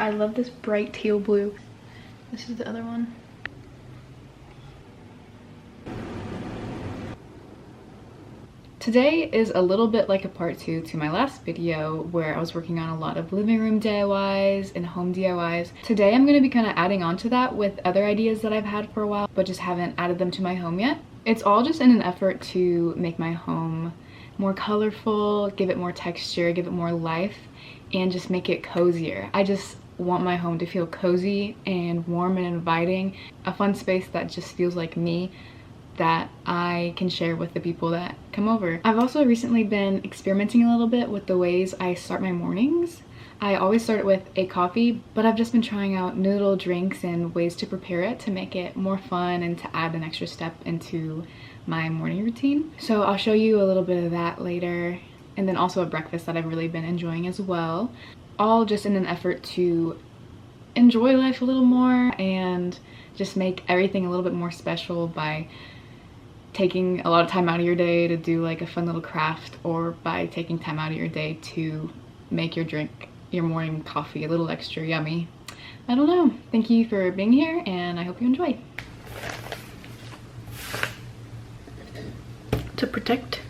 I love this bright teal blue. This is the other one. Today is a little bit like a part 2 to my last video where I was working on a lot of living room DIYs and home DIYs. Today I'm going to be kind of adding on to that with other ideas that I've had for a while but just haven't added them to my home yet. It's all just in an effort to make my home more colorful, give it more texture, give it more life, and just make it cozier. I just want my home to feel cozy and warm and inviting, a fun space that just feels like me, that I can share with the people that come over. I've also recently been experimenting a little bit with the ways I start my mornings. I always start it with a coffee, but I've just been trying out new little drinks and ways to prepare it to make it more fun and to add an extra step into my morning routine. So I'll show you a little bit of that later, and then also a breakfast that I've really been enjoying as well. All just in an effort to enjoy life a little more and just make everything a little bit more special by taking a lot of time out of your day to do like a fun little craft, or by taking time out of your day to make your drink, your morning coffee, a little extra yummy. I don't know. Thank you for being here and I hope you enjoy. To protect,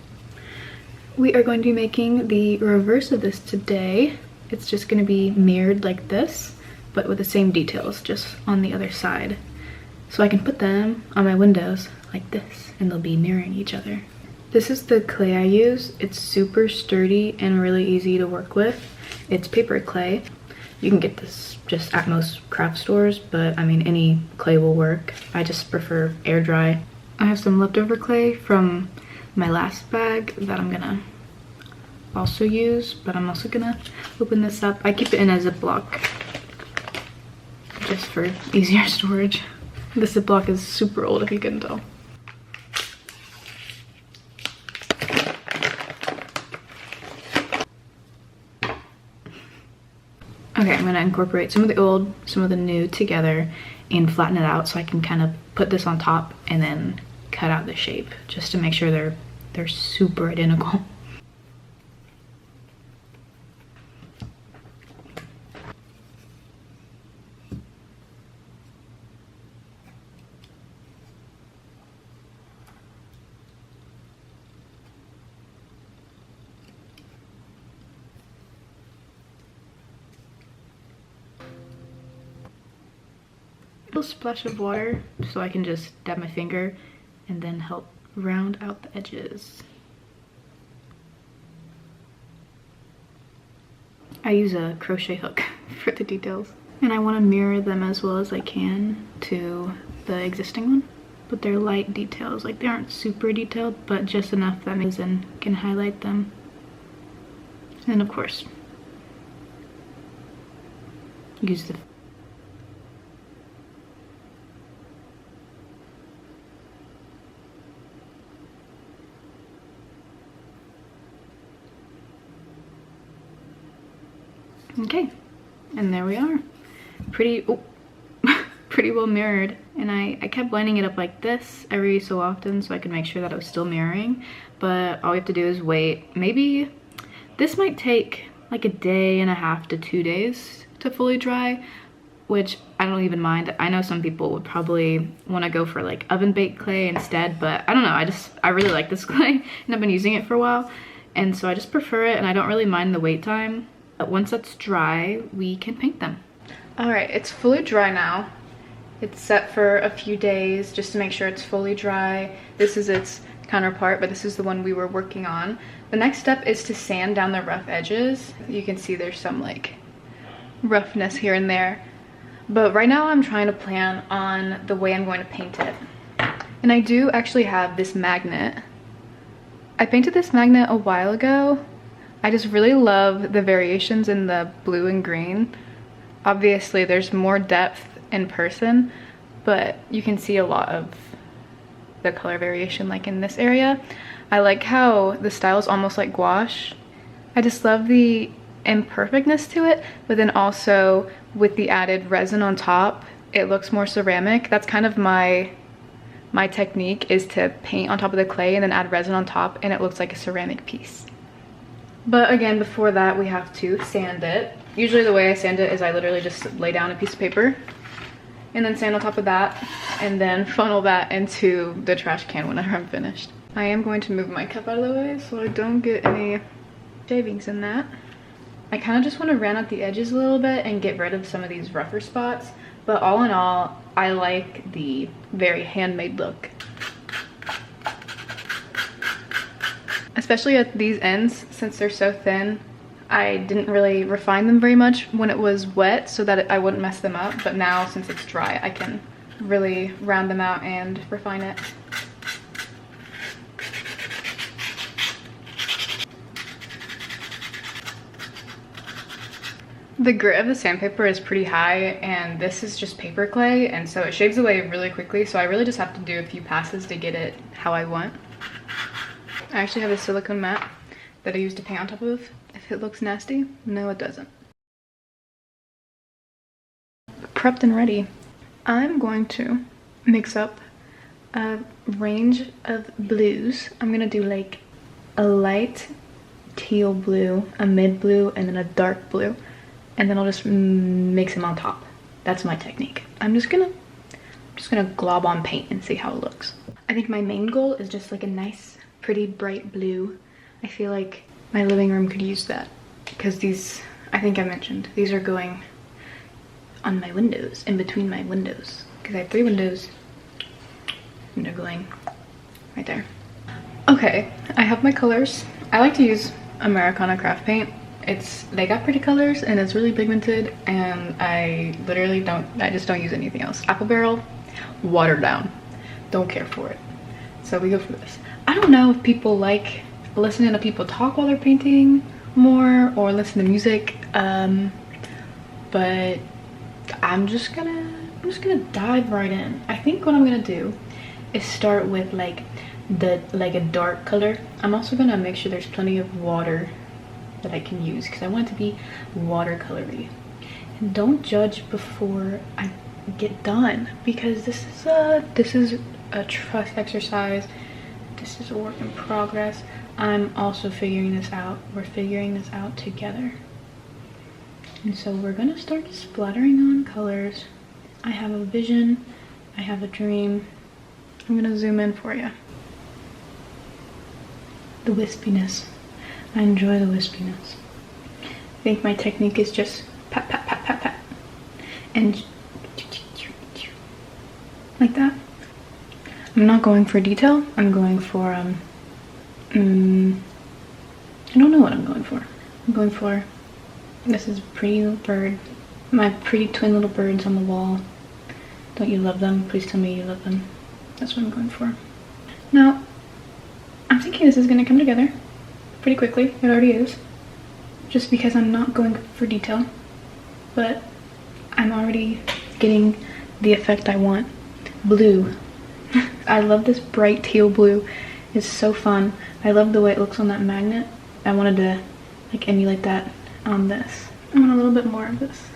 we are going to be making the reverse of this today. It's just going to be mirrored like this, but with the same details, just on the other side. So I can put them on my windows like this, and they'll be mirroring each other. This is the clay I use. It's super sturdy and really easy to work with. It's paper clay. You can get this just at most craft stores, but I mean any clay will work. I just prefer air dry. I have some leftover clay from my last bag that I'm gonna also use, but I'm also gonna open this up. I keep it in a Ziploc just for easier storage. The Ziploc is super old if you couldn't tell. Okay, I'm gonna incorporate some of the old, some of the new together and flatten it out so I can kind of put this on top and then cut out the shape just to make sure they're super identical. A little splash of water so I can just dab my finger and then help round out the edges. I use a crochet hook for the details, and I want to mirror them as well as I can to the existing one, but they're light details. Like, they aren't super detailed, but just enough that makes and can highlight them. And of course, use the okay, and there we are. Pretty well mirrored. And I kept lining it up like this every so often so I could make sure that it was still mirroring, but all we have to do is wait. Maybe this might take like a day and a half to 2 days to fully dry, which I don't even mind. I know some people would probably want to go for like oven baked clay instead, but I don't know, I really like this clay and I've been using it for a while, and so I just prefer it, and I don't really mind the wait time. But once that's dry, we can paint them. All right, it's fully dry now. It's set for a few days just to make sure it's fully dry. This is its counterpart, but this is the one we were working on. The next step is to sand down the rough edges. You can see there's some like roughness here and there. But right now I'm trying to plan on the way I'm going to paint it. And I do actually have this magnet. I painted this magnet a while ago. I just really love the variations in the blue and green. Obviously there's more depth in person, but you can see a lot of the color variation like in this area. I like how the style is almost like gouache. I just love the imperfectness to it, but then also with the added resin on top, it looks more ceramic. That's kind of my technique, is to paint on top of the clay and then add resin on top, and it looks like a ceramic piece. But again, before that, we have to sand it. Usually the way I sand it is I literally just lay down a piece of paper and then sand on top of that and then funnel that into the trash can whenever I'm finished. I am going to move my cup out of the way so I don't get any shavings in that. I kind of just want to round out the edges a little bit and get rid of some of these rougher spots. But all in all, I like the very handmade look. Especially at these ends, since they're so thin, I didn't really refine them very much when it was wet so that I wouldn't mess them up. But now, since it's dry, I can really round them out and refine it. The grit of the sandpaper is pretty high, and this is just paper clay, and so it shaves away really quickly, so I really just have to do a few passes to get it how I want. I actually have a silicone mat that I use to paint on top of. If it looks nasty, no it doesn't. Prepped and ready. I'm going to mix up a range of blues. I'm gonna do like a light teal blue, a mid blue, and then a dark blue. And then I'll just mix them on top. That's my technique. I'm just gonna glob on paint and see how it looks. I think my main goal is just like a nice, pretty bright blue. I feel like my living room could use that because these, I think I mentioned, these are going on my windows, in between my windows, because I have 3 windows and they're going right there. Okay, I have my colors. I like to use Americana craft paint. They got pretty colors and it's really pigmented, and I just don't use anything else. Apple Barrel, watered down, don't care for it, so we go for this. I don't know if people like listening to people talk while they're painting more or listen to music, but I'm just gonna dive right in. I think what I'm gonna do is start with like a dark color. I'm also gonna make sure there's plenty of water that I can use because I want it to be watercolory. And don't judge before I get done, because this is a trust exercise. This is a work in progress. I'm also figuring this out. We're figuring this out together. And so we're gonna start splattering on colors. I have a vision, I have a dream. I'm gonna zoom in for you. The wispiness. I enjoy the wispiness. I think my technique is just pat, pat, pat, pat, pat. And like that. I'm not going for detail. I'm going for, I don't know what I'm going for. I'm going for, this is a pretty little bird. My pretty twin little birds on the wall. Don't you love them? Please tell me you love them. That's what I'm going for. Now, I'm thinking this is gonna come together pretty quickly. It already is, just because I'm not going for detail, but I'm already getting the effect I want. Blue. I love this bright teal blue. It's so fun. I love the way it looks on that magnet. I wanted to like emulate that on this. I want a little bit more of this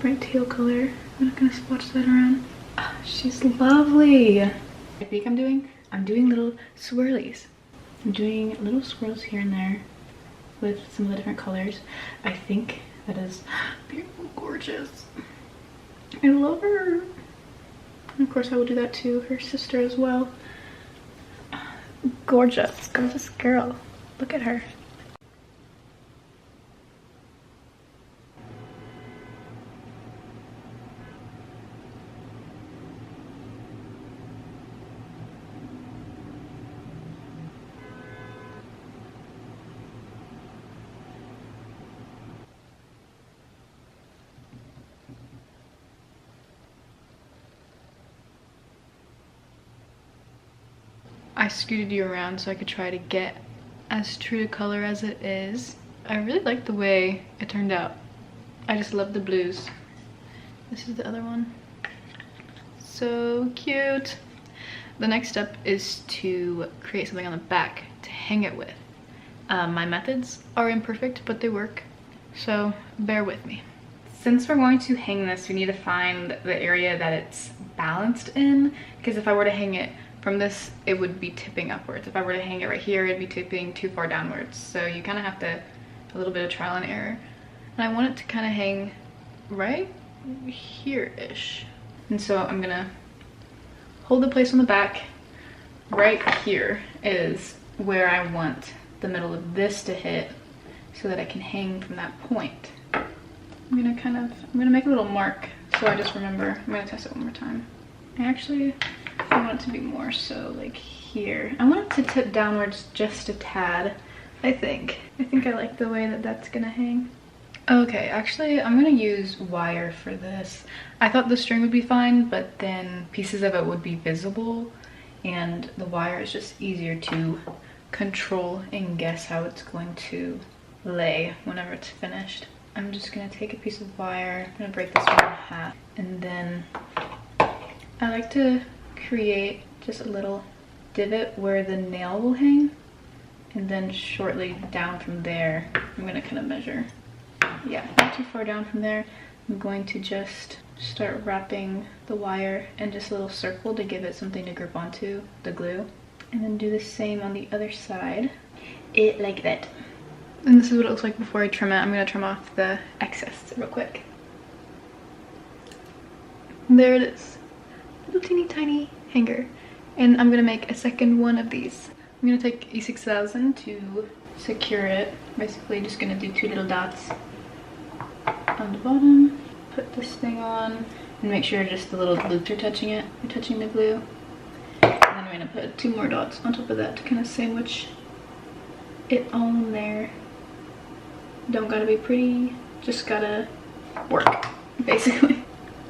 bright teal color. I'm not gonna swatch that around. Oh, she's lovely. I think I'm doing little swirlies. I'm doing little swirls here and there with some of the different colors. I think that is beautiful, gorgeous. I love her. And of course I will do that to her sister as well. Gorgeous, gorgeous girl. Look at her. I scooted you around so I could try to get as true to color as it is. I really like the way it turned out. I just love the blues. This is the other one. So cute. The next step is to create something on the back to hang it with. My methods are imperfect, but they work, so bear with me. Since we're going to hang this, we need to find the area that it's balanced in, because if I were to hang it from this, it would be tipping upwards. If I were to hang it right here, it'd be tipping too far downwards. So you kind of have to, a little bit of trial and error. And I want it to kind of hang right here-ish. And so I'm gonna hold the place on the back. Right here is where I want the middle of this to hit so that I can hang from that point. I'm gonna make a little mark so I just remember. I'm gonna test it one more time. I want it to be more so like here. I want it to tip downwards just a tad, I think. I like the way that that's gonna hang. Okay, actually I'm gonna use wire for this. I thought the string would be fine, but then pieces of it would be visible, and the wire is just easier to control and guess how it's going to lay whenever it's finished. I'm just gonna take a piece of wire, I'm gonna break this one in half, and then I like to create just a little divot where the nail will hang, and then shortly down from there, I'm gonna kind of measure. Yeah, not too far down from there. I'm going to just start wrapping the wire in just a little circle to give it something to grip onto, the glue. And then do the same on the other side. It like that. And this is what it looks like before I trim it. I'm gonna trim off the excess real quick. There it is. Little teeny tiny hanger. And I'm gonna make a second one of these. I'm gonna take E6000 to secure it. Basically just gonna do 2 little dots on the bottom. Put this thing on and make sure just the little loops are touching it. You're touching the glue. And then I'm gonna put 2 more dots on top of that to kind of sandwich it all in there. Don't gotta be pretty, just gotta work, basically.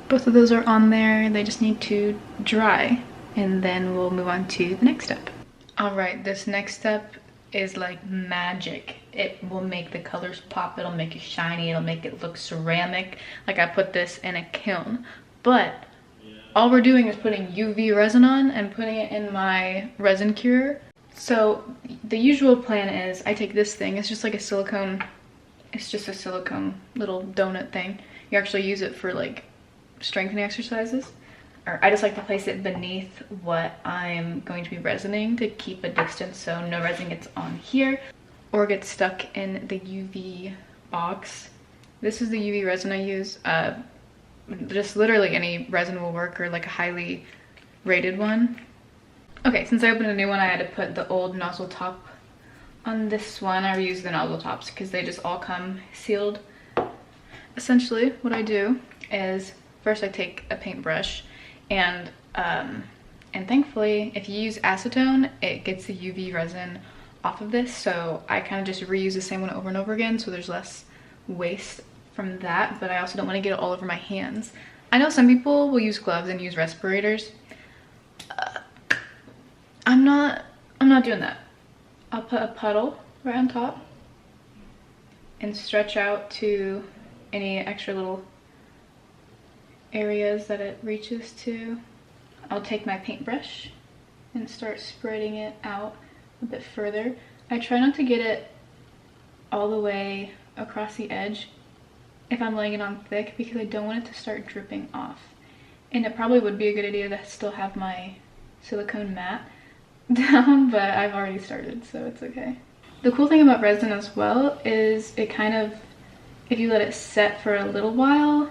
Both of those are on there. They just need to dry, and then we'll move on to the next step. All right, this next step is like magic. It will make the colors pop, it'll make it shiny, it'll make it look ceramic. Like I put this in a kiln, but all we're doing is putting UV resin on and putting it in my resin curer. So the usual plan is I take this thing, it's just like a silicone, it's just a silicone little donut thing. You actually use it for like strengthening exercises. Or I just like to place it beneath what I'm going to be resining to keep a distance so no resin gets on here or gets stuck in the UV box. This is the UV resin I use. Just literally any resin will work, or like a highly rated one. Okay, since I opened a new one, I had to put the old nozzle top on this one. I reuse the nozzle tops because they just all come sealed. Essentially, what I do is first I take a paintbrush, and thankfully, if you use acetone, it gets the UV resin off of this. So I kind of just reuse the same one over and over again, so there's less waste from that. But I also don't want to get it all over my hands. I know some people will use gloves and use respirators. I'm not doing that. I'll put a puddle right on top and stretch out to any extra little areas that it reaches to. I'll take my paintbrush and start spreading it out a bit further. I try not to get it all the way across the edge if I'm laying it on thick, because I don't want it to start dripping off. And it probably would be a good idea to still have my silicone mat down, but I've already started, so it's okay. The cool thing about resin as well is it kind of, if you let it set for a little while,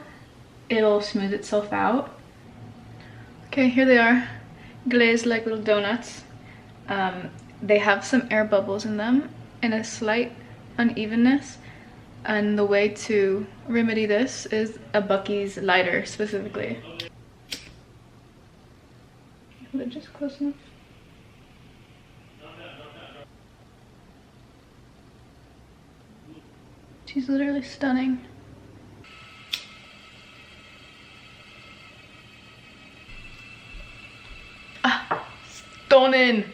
it'll smooth itself out. Okay, here they are, glazed like little donuts. They have some air bubbles in them and a slight unevenness. And the way to remedy this is a Bucky's lighter specifically. Hold it just close enough. She's literally stunning. Stunning!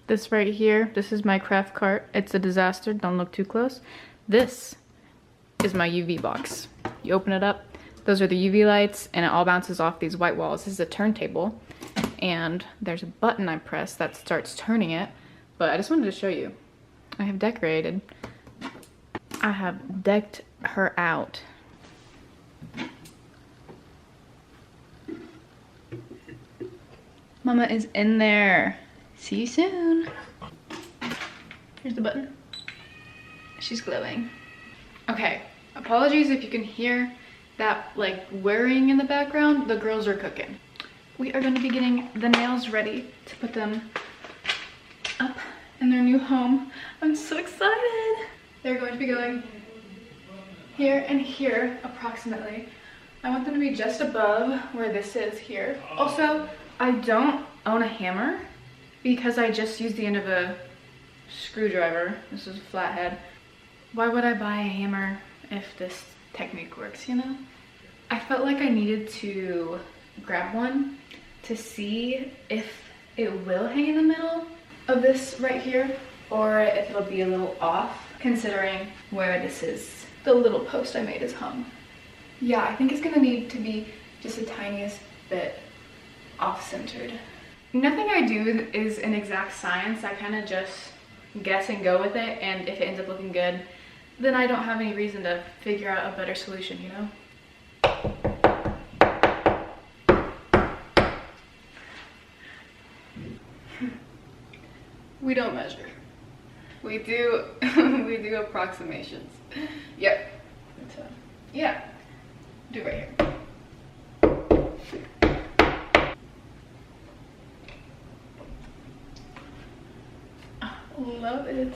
This right here, this is my craft cart. It's a disaster, don't look too close. This is my UV box. You open it up, those are the UV lights, and it all bounces off these white walls. This is a turntable, and there's a button I press that starts turning it, but I just wanted to show you. I have decorated. I have decked her out. Mama is in there. See you soon. Here's the button. She's glowing. Okay, apologies if you can hear that like whirring in the background. The girls are cooking. We are going to be getting the nails ready to put them up in their new home. I'm so excited. They're going to be going here and here approximately. I want them to be just above where this is here. Also, I don't own a hammer because I just used the end of a screwdriver. This is a flathead. Why would I buy a hammer if this technique works, you know? I felt like I needed to grab one to see if it will hang in the middle of this right here or if it'll be a little off considering where this is. The little post I made is hung. Yeah, I think it's gonna need to be just the tiniest bit off-centered. Nothing I do is an exact science. I kind of just guess and go with it, and if it ends up looking good, then I don't have any reason to figure out a better solution, you know? We don't measure. We do we do approximations. Yep. So, yeah. Do it right here. Love it.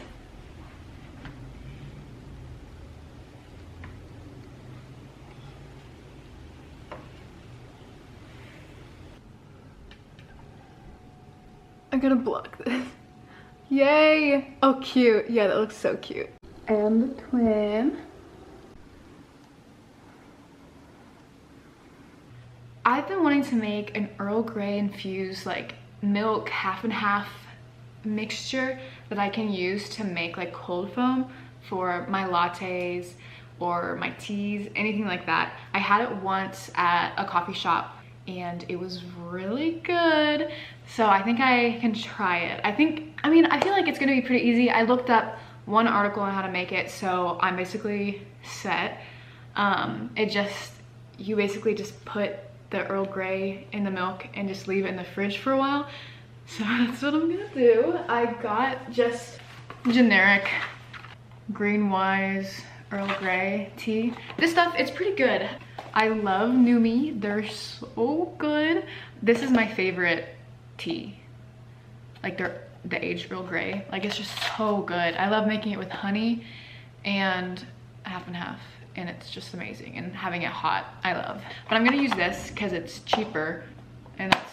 I'm gonna block this. Yay! Oh, cute. Yeah, that looks so cute. And the twin. I've been wanting to make an Earl Grey infused like milk half and half mixture that I can use to make like cold foam for my lattes or my teas, anything like that. I had it once at a coffee shop and it was really good. So I think I can try it. I feel like it's gonna be pretty easy. I looked up one article on how to make it, so I'm basically set. You basically just put the Earl Grey in the milk and just leave it in the fridge for a while. So that's what I'm gonna do. I got just generic Green-Wise Earl Grey tea. This stuff, it's pretty good. I love Numi, they're so good. This is my favorite tea. Like the aged Earl Grey, like it's just so good. I love making it with honey and half and half, and it's just amazing. And having it hot, I love. But I'm gonna use this because it's cheaper, and that's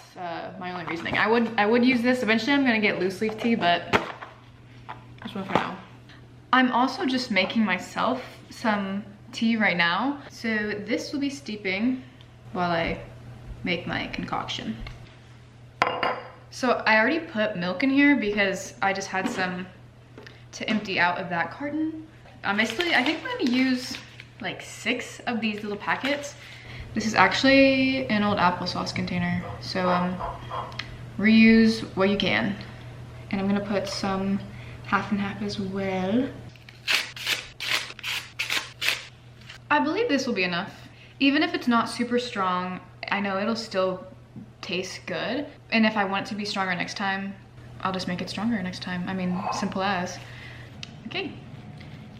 my only reasoning. I would use this. Eventually I'm gonna get loose leaf tea, but this one for now. I'm also just making myself some tea right now. So this will be steeping while I make my concoction. So I already put milk in here because I just had some to empty out of that carton. Basically, I think I'm gonna use like 6 of these little packets. This is actually an old applesauce container. So reuse what you can. And I'm gonna put some half and half as well. I believe this will be enough. Even if it's not super strong, I know it'll still taste good. And if I want it to be stronger next time, I'll just make it stronger next time. I mean, simple as. Okay,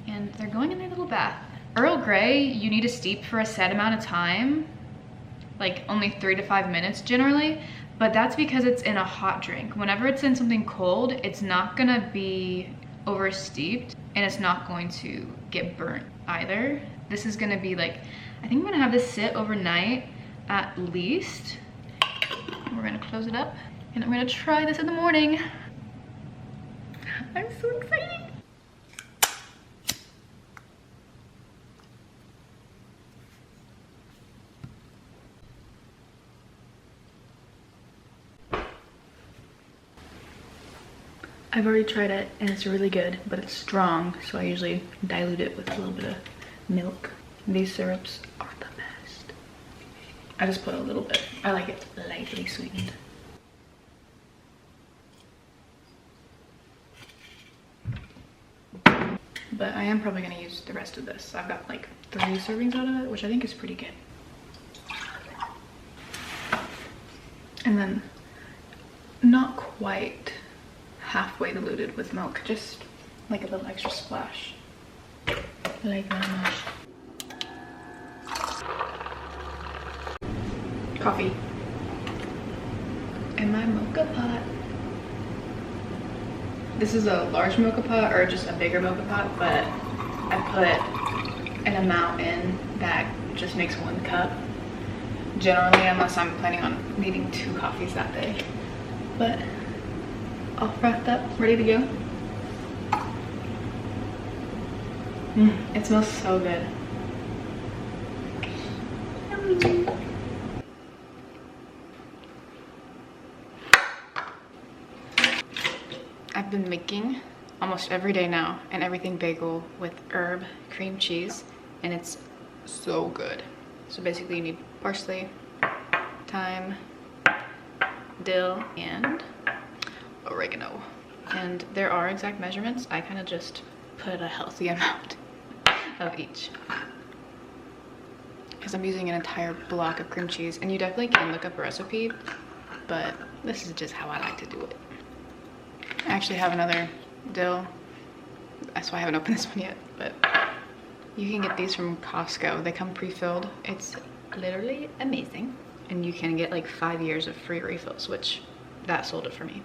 and they're going in their little bath. Earl Grey, you need to steep for a set amount of time, like only 3 to 5 minutes generally, but that's because it's in a hot drink. Whenever it's in something cold, it's not gonna be over steeped and it's not going to get burnt either. This is gonna be like, I think I'm gonna have this sit overnight at least. We're gonna close it up and I'm gonna try this in the morning. I'm so excited. I've already tried it and it's really good, but it's strong, so I usually dilute it with a little bit of milk. These syrups are the best. I just put a little bit. I like it lightly sweetened. But I am probably gonna use the rest of this. I've got like 3 servings out of it, which I think is pretty good. And then not quite halfway diluted with milk, just like a little extra splash, like that. Coffee in my mocha pot. This is a large mocha pot or just a bigger mocha pot, but I put an amount in that just makes 1 cup generally, unless I'm planning on needing 2 coffees that day. But all frothed up, ready to go. It smells so good. Yummy. I've been making almost every day now an everything bagel with herb cream cheese, and it's so good. So basically you need parsley, thyme, dill, and oregano. And there are exact measurements. I kind of just put a healthy amount of each because I'm using an entire block of cream cheese, and you definitely can look up a recipe, but this is just how I like to do it. I actually have another dill. That's why I haven't opened this one yet, but you can get these from Costco. They come pre-filled. It's literally amazing. And you can get like 5 years of free refills, which that sold it for me.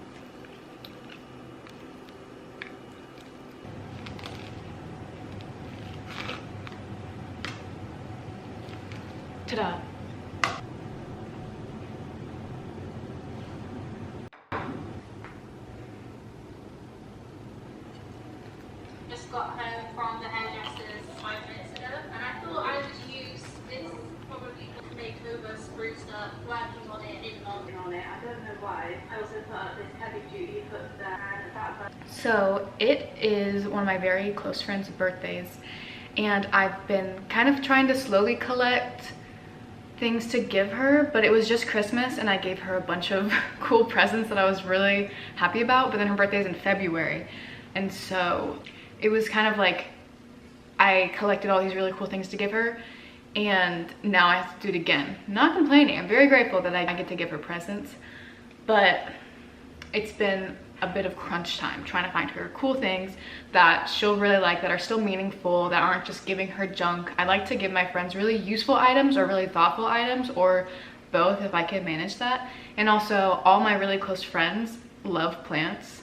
Ta-da. Just got home from the hairdresser's 5 minutes ago, and I thought I would use this probably to make over spruced up, working on it, in working on it. I don't know why. I also put up this heavy duty, put the hand that. So it is one of my very close friends' birthdays, and I've been kind of trying to slowly collect things to give her, but it was just Christmas and I gave her a bunch of cool presents that I was really happy about, but then her birthday is in February, and so it was kind of like I collected all these really cool things to give her, and now I have to do it again. Not complaining, I'm very grateful that I get to give her presents, but it's been a bit of crunch time trying to find her cool things that she'll really like, that are still meaningful, that aren't just giving her junk. I like to give my friends really useful items or really thoughtful items, or both if I can manage that. And also all my really close friends love plants,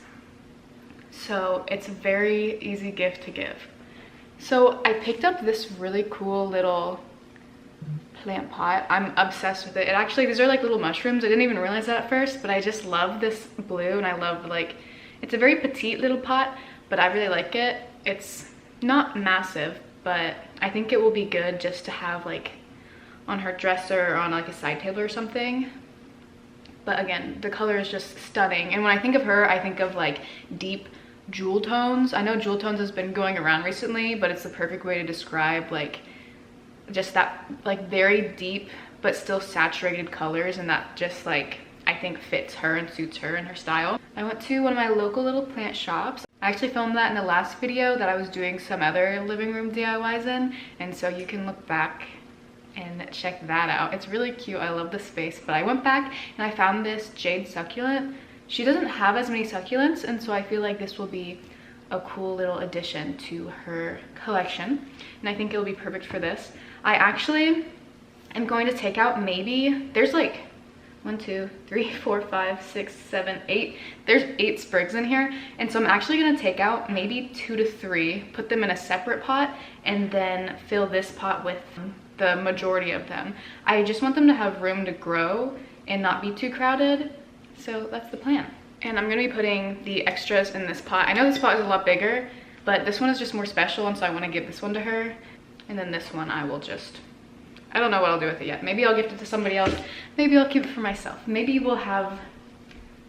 so it's a very easy gift to give. So I picked up this really cool little plant pot. I'm obsessed with it. It actually, these are like little mushrooms. I didn't even realize that at first, but I just love this blue, and I love, like, it's a very petite little pot, but I really like it. It's not massive, but I think it will be good just to have like on her dresser or on like a side table or something. But again, the color is just stunning, and when I think of her, I think of like deep jewel tones. I know jewel tones has been going around recently, but it's the perfect way to describe like just that like very deep but still saturated colors, and that just like I think fits her and suits her and her style. I went to one of my local little plant shops. I actually filmed that in the last video that I was doing some other living room DIYs in, and so you can look back and check that out. It's really cute. I love the space. But I went back and I found this jade succulent. She doesn't have as many succulents, and so I feel like this will be a cool little addition to her collection, and I think it'll be perfect for this. I actually am going to take out, maybe there's like 1, 2, 3, 4, 5, 6, 7, 8. There's 8 sprigs in here, and so I'm actually going to take out maybe 2 to 3, put them in a separate pot, and then fill this pot with the majority of them. I just want them to have room to grow and not be too crowded, so that's the plan. And I'm going to be putting the extras in this pot. I know this pot is a lot bigger, but this one is just more special, and so I want to give this one to her. And then this one I will just, I don't know what I'll do with it yet. Maybe I'll gift it to somebody else. Maybe I'll keep it for myself. Maybe we'll have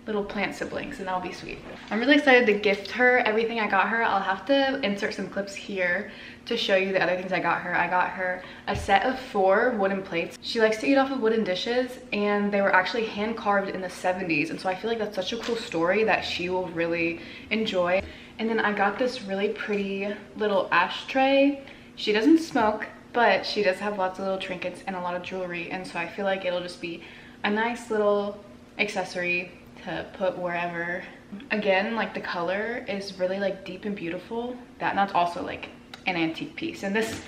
little plant siblings, and that'll be sweet. I'm really excited to gift her everything I got her. I'll have to insert some clips here to show you the other things I got her. I got her a set of 4 wooden plates. She likes to eat off of wooden dishes, and they were actually hand carved in the 70s. And so I feel like that's such a cool story that she will really enjoy. And then I got this really pretty little ashtray. She doesn't smoke, but she does have lots of little trinkets and a lot of jewelry, and so I feel like it'll just be a nice little accessory to put wherever. Again, like the color is really like deep and beautiful. That's also like an antique piece. And this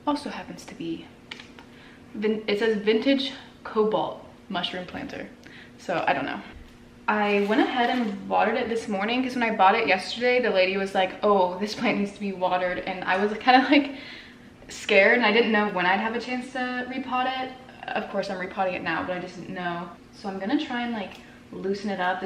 also happens to be, it says vintage cobalt mushroom planter. So I don't know. I went ahead and watered it this morning because when I bought it yesterday, the lady was like, oh, this plant needs to be watered. And I was kind of like scared and I didn't know when I'd have a chance to repot it. Of course, I'm repotting it now, but I just didn't know. So I'm gonna try and like loosen it up.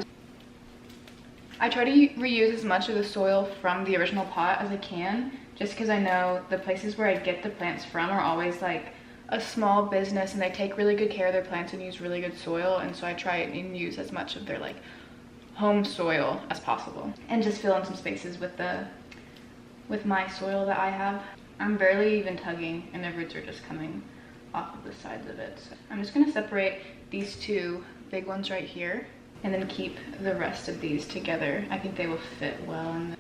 I try to reuse as much of the soil from the original pot as I can, just because I know the places where I get the plants from are always like a small business and they take really good care of their plants and use really good soil. And so I try and use as much of their like home soil as possible and just fill in some spaces with my soil that I have. I'm barely even tugging and the roots are just coming off of the sides of it. So I'm just gonna separate these two big ones right here and then keep the rest of these together. I think they will fit well in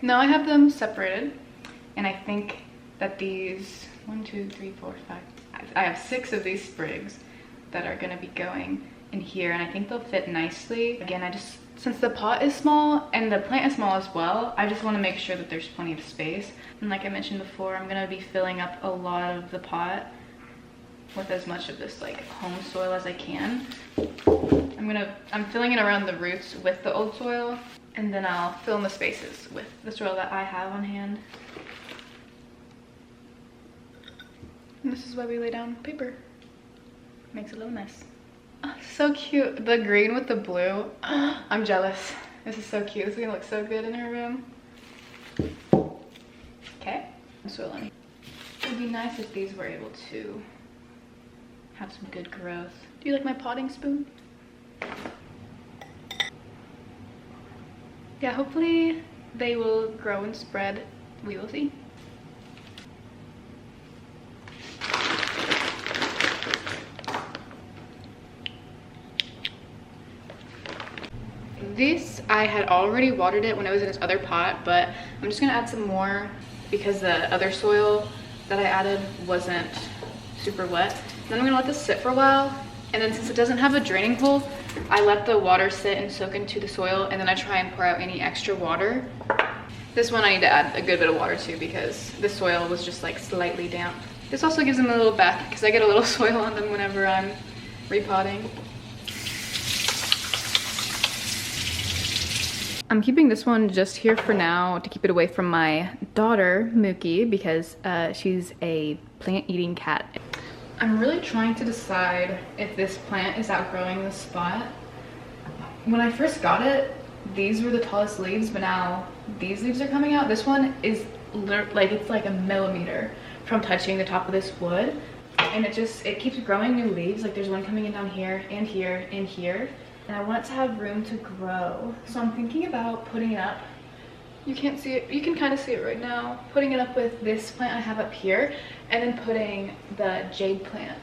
now I have them separated, and I think that these 1, 2, 3, 4, 5, I have 6 of these sprigs that are gonna be going in here, and I think they'll fit nicely. Again, since the pot is small and the plant is small as well, I just want to make sure that there's plenty of space. And like I mentioned before, I'm gonna be filling up a lot of the pot with as much of this like home soil as I can. I'm filling it around the roots with the old soil, and then I'll fill in the spaces with the soil that I have on hand. And this is why we lay down paper. Makes a little mess. Oh, so cute. The green with the blue. I'm jealous. This is so cute. This is gonna look so good in her room. Okay. Soil in. It would be nice if these were able to have some good growth. Do you like my potting spoon? Yeah, hopefully they will grow and spread. We will see. This, I had already watered it when it was in its other pot, but I'm just gonna add some more because the other soil that I added wasn't super wet. Then I'm gonna let this sit for a while, and then since it doesn't have a draining hole, I let the water sit and soak into the soil, and then I try and pour out any extra water. This one I need to add a good bit of water to because the soil was just like slightly damp. This also gives them a little back because I get a little soil on them whenever I'm repotting. I'm keeping this one just here for now to keep it away from my daughter, Mookie, because she's a plant-eating cat. I'm really trying to decide if this plant is outgrowing the spot. When I first got it, these were the tallest leaves, but now these leaves are coming out. This one is like, it's like a millimeter from touching the top of this wood. And it keeps growing new leaves. Like there's one coming in down here and here and here. And I want it to have room to grow. So I'm thinking about putting it up. You can't see it, you can kind of see it right now. Putting it up with this plant I have up here, and then putting the jade plant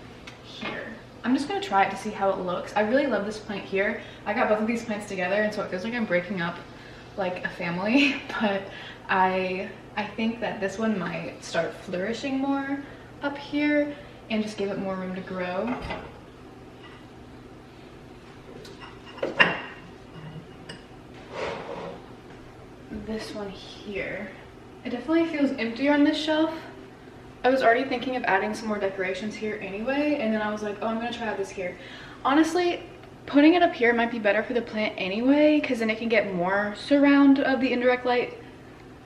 here. I'm just gonna try it to see how it looks. I really love this plant here. I got both of these plants together, and so it feels like I'm breaking up like a family, but I think that this one might start flourishing more up here and just give it more room to grow. This one here, it definitely feels emptier on this shelf. I was already thinking of adding some more decorations here anyway, and then I was like, oh, I'm gonna try out this here. Honestly, putting it up here might be better for the plant anyway, because then it can get more surround of the indirect light,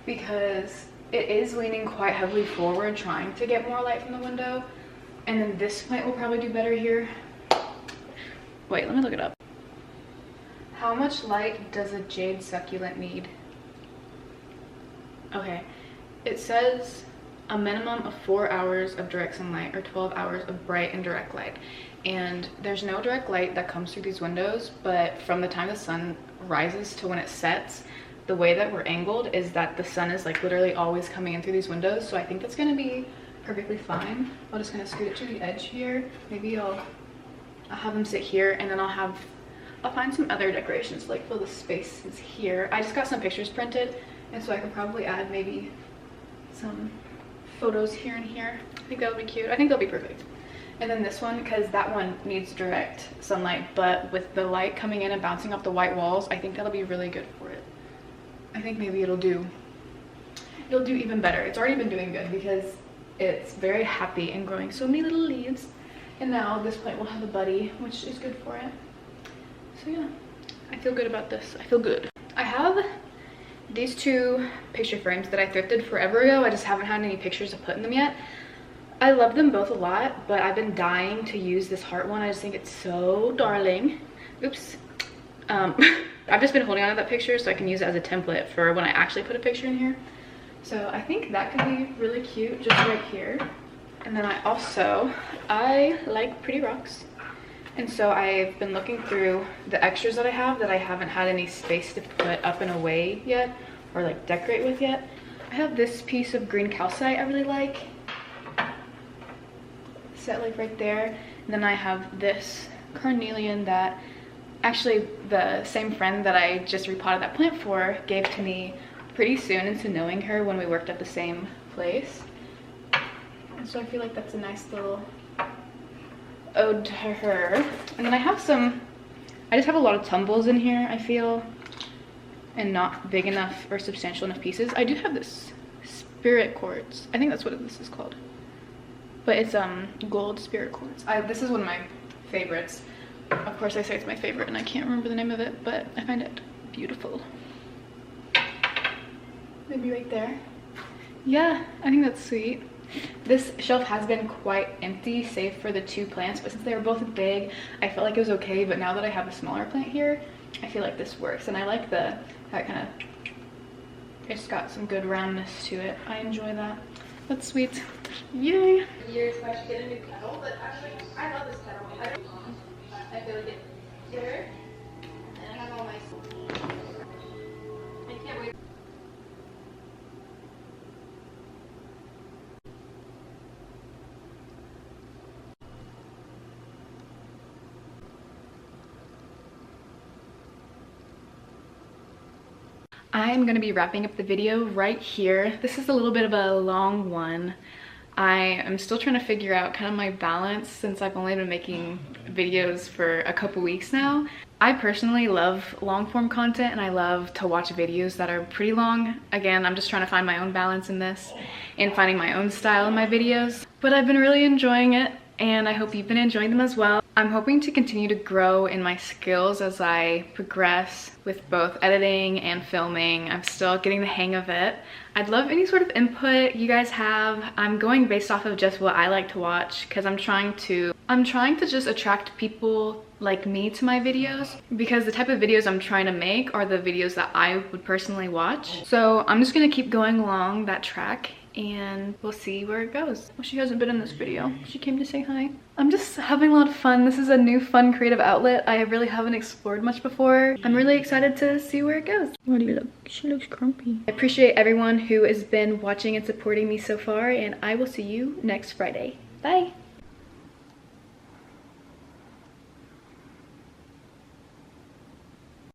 because it is leaning quite heavily forward trying to get more light from the window. And then this plant will probably do better here. Wait, let me look it up. How much light does a jade succulent need? Okay, it says a minimum of 4 hours of direct sunlight or 12 hours of bright and direct light. And there's no direct light that comes through these windows, but from the time the sun rises to when it sets, the way that we're angled is that the sun is like literally always coming in through these windows. So I think that's gonna be perfectly fine. I'm just gonna scoot it to the edge here. Maybe I'll have them sit here, and then I'll find some other decorations to like fill the spaces here. I just got some pictures printed, and so I could probably add maybe some photos here and here. I think that would be cute. I think they'll be perfect. And then this one, because that one needs direct sunlight, but with the light coming in and bouncing off the white walls, I think that'll be really good for it. I think maybe it'll do even better. It's already been doing good because it's very happy and growing so many little leaves. And now this plant will have a buddy, which is good for it. So yeah, I feel good about this. I feel good. I have these two picture frames that I thrifted forever ago. I just haven't had any pictures to put in them yet. I love them both a lot, but I've been dying to use this heart one. I just think it's so darling. Oops. I've just been holding on to that picture so I can use it as a template for when I actually put a picture in here. So I think that could be really cute just right here. And then I like pretty rocks. And so I've been looking through the extras that I haven't had any space to put up and away yet or like decorate with yet. I have this piece of green calcite I really like. Set like right there. And then I have this carnelian that actually the same friend that I just repotted that plant for gave to me pretty soon into knowing her when we worked at the same place. And so I feel like that's a nice little ode to her. And then I just have a lot of tumbles in here, I feel, and not big enough or substantial enough pieces. I do have this spirit quartz. I think that's what this is called. But it's gold spirit quartz. This is one of my favorites. Of course I say it's my favorite and I can't remember the name of it, but I find it beautiful. Maybe right there. Yeah, I think that's sweet. This shelf has been quite empty save for the two plants, but since they were both big, I felt like it was okay. But now that I have a smaller plant here, I feel like this works. And I like that kind of, it's got some good roundness to it. I enjoy that. That's sweet. Yay. Years if I should get a new kettle, but actually, I love this kettle. I feel like it's clear, and I have all my. I can't wait. I'm gonna be wrapping up the video right here. This is a little bit of a long one. I am still trying to figure out kind of my balance since I've only been making videos for a couple weeks now. I personally love long form content and I love to watch videos that are pretty long. Again, I'm just trying to find my own balance in this and finding my own style in my videos. But I've been really enjoying it and I hope you've been enjoying them as well. I'm hoping to continue to grow in my skills as I progress with both editing and filming. I'm still getting the hang of it. I'd love any sort of input you guys have. I'm going based off of just what I like to watch because I'm trying to just attract people like me to my videos because the type of videos I'm trying to make are the videos that I would personally watch. So I'm just gonna keep going along that track and we'll see where it goes. Well, she hasn't been in this video. She came to say hi. I'm just having a lot of fun. This is a new fun creative outlet I really haven't explored much before. I'm really excited to see where it goes. What do you look? She looks grumpy. I appreciate everyone who has been watching and supporting me so far and I will see you next Friday. Bye.